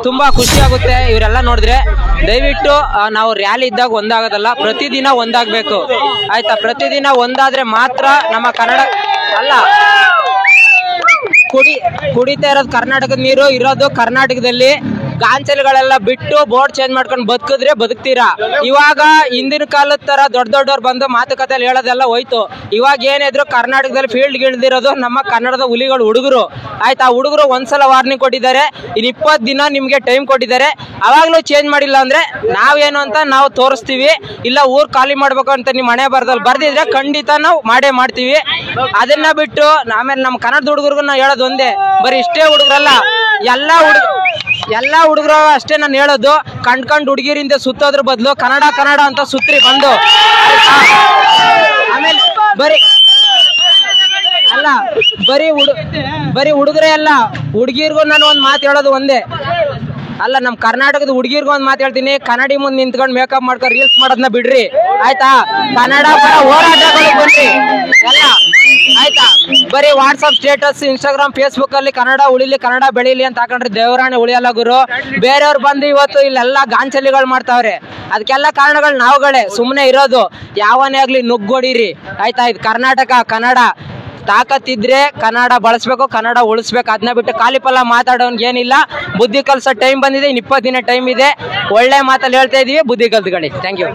ತುಂಬಾ ಖುಷಿ ಆಗುತ್ತೆ ಇವರೆಲ್ಲ ನೋಡಿದ್ರೆ. ದಯವಿಟ್ಟು ನಾವು ರ್ಯಾಲಿ ಇದ್ದಾಗ ಒಂದಾಗೋದಲ್ಲ, ಪ್ರತಿದಿನ ಒಂದಾಗಬೇಕು ಆಯ್ತಾ. ಪ್ರತಿದಿನ ಒಂದಾದ್ರೆ ಮಾತ್ರ ನಮ್ಮ ಕನ್ನಡ ಅಲ್ಲ ಕುಡಿತಾ ಇರೋದು ಕರ್ನಾಟಕದ ನೀರು, ಇರೋದು ಕರ್ನಾಟಕದಲ್ಲಿ. ಗಾಂಚಲಿಗಳೆಲ್ಲ ಬಿಟ್ಟು ಬೋರ್ಡ್ ಚೇಂಜ್ ಮಾಡ್ಕೊಂಡು ಬದುಕಿದ್ರೆ ಬದುಕ್ತೀರಾ. ಇವಾಗ ಹಿಂದಿನ ಕಾಲದ ತರ ದೊಡ್ಡವ್ರು ಬಂದು ಮಾತುಕತೆಯಲ್ಲಿ ಹೇಳೋದೆಲ್ಲ ಹೋಯ್ತು. ಇವಾಗ ಏನಿದ್ರು ಕರ್ನಾಟಕದಲ್ಲಿ ಫೀಲ್ಡ್ ಇಳಿದಿರೋದು ನಮ್ಮ ಕನ್ನಡದ ಹುಲಿಗಳು ಹುಡುಗರು ಆಯ್ತಾ. ಹುಡುಗರು ಒಂದ್ಸಲ ವಾರ್ನಿಂಗ್ ಕೊಟ್ಟಿದ್ದಾರೆ, ಇನ್ನು 20 ದಿನ ನಿಮ್ಗೆ ಟೈಮ್ ಕೊಟ್ಟಿದ್ದಾರೆ. ಅವಾಗ್ಲೂ ಚೇಂಜ್ ಮಾಡಿಲ್ಲ ಅಂದ್ರೆ ನಾವೇನು ಅಂತ ನಾವು ತೋರಿಸ್ತೀವಿ. ಇಲ್ಲ ಊರ್ ಖಾಲಿ ಮಾಡ್ಬೇಕು ಅಂತ ನಿಮ್ ಮನೆ ಬರ್ದಿದ್ರೆ ಖಂಡಿತ ನಾವು ಮಾಡೇ ಮಾಡ್ತೀವಿ. ಅದನ್ನ ಬಿಟ್ಟು ಆಮೇಲೆ ನಮ್ಮ ಕನ್ನಡದ ಹುಡುಗರಿಗೂ ನಾವು ಹೇಳೋದು ಒಂದೇ, ಬರೀ ಇಷ್ಟೇ ಹುಡುಗರಲ್ಲ, ಎಲ್ಲಾ ಹುಡುಗರು ಅಷ್ಟೇ ನಾನು ಹೇಳೋದು. ಕಂಡ್ಕಂಡ್ ಹುಡುಗಿರಿಂದ ಸುತ್ತೋದ್ರ ಬದಲು ಕನ್ನಡ ಅಂತ ಸುತ್ರಿ ಬಂದು. ಆಮೇಲೆ ಬರೀ ಹುಡುಗರೇ ಅಲ್ಲ, ಹುಡುಗಿರ್ಗೂ ನಾನು ಒಂದ್ ಮಾತು ಹೇಳೋದು ಒಂದೇ ಅಲ್ಲ. ನಮ್ ಕರ್ನಾಟಕದ ಹುಡುಗಿರ್ಗೂ ಒಂದ್ ಮಾತು ಹೇಳ್ತೀನಿ, ಕನ್ನಡಿ ಮುಂದೆ ನಿಂತ್ಕೊಂಡು ಮೇಕಪ್ ಮಾಡ್ಕೊಂಡು ರೀಲ್ಸ್ ಮಾಡೋದನ್ನ ಬಿಡ್ರಿ ಆಯ್ತಾ. ಕನ್ನಡ ಪರ ಹೋರಾಟಗಳಿಗೆ ಬನ್ರಿ ಎಲ್ಲ ಆಯ್ತಾ. ಬರೀ ವಾಟ್ಸಪ್ ಸ್ಟೇಟಸ್, ಇನ್ಸ್ಟಾಗ್ರಾಮ್, ಫೇಸ್ಬುಕ್ ಅಲ್ಲಿ ಕನ್ನಡ ಉಳಿಲಿ ಕನ್ನಡ ಬೆಳೀಲಿ ಅಂತ ಹಾಕೊಂಡ್ರೆ ದೇವರಾಣೆ ಉಳಿಯಲ್ಲ ಗುರು. ಬೇರೆಯವ್ರು ಬಂದು ಇವತ್ತು ಇಲ್ಲೆಲ್ಲ ಗಾಂಚಲಿಗಳು ಮಾಡ್ತಾವ್ರೆ. ಅದಕ್ಕೆಲ್ಲ ಕಾರಣಗಳು ನಾವುಗಳೇ ಸುಮ್ಮನೆ ಇರೋದು. ಯಾವನೇ ಆಗ್ಲಿ ನುಗ್ಗೊಡಿರಿ ಆಯ್ತಾ. ಇದು ಕರ್ನಾಟಕ, ಕನ್ನಡ ತಾಕತ್ತಿದ್ರೆ ಕನ್ನಡ ಬಳಸ್ಬೇಕು, ಕನ್ನಡ ಉಳಿಸ್ಬೇಕು. ಅದನ್ನ ಬಿಟ್ಟು ಕಾಲಿಪಲ್ಲ ಮಾತಾಡೋನ್ಗೆ ಏನಿಲ್ಲ. ಬುದ್ಧಿ ಕಲ್ಸೋ ಟೈಮ್ ಬಂದಿದೆ, ಇನ್ನು 20 ದಿನ ಟೈಮ್ ಇದೆ. ಒಳ್ಳೆ ಮಾತಲ್ಲಿ ಹೇಳ್ತಾ ಇದೀವಿ, ಬುದ್ಧಿ ಕಲ್ತ್ಕೊಳ್ಳಿ. Thank you.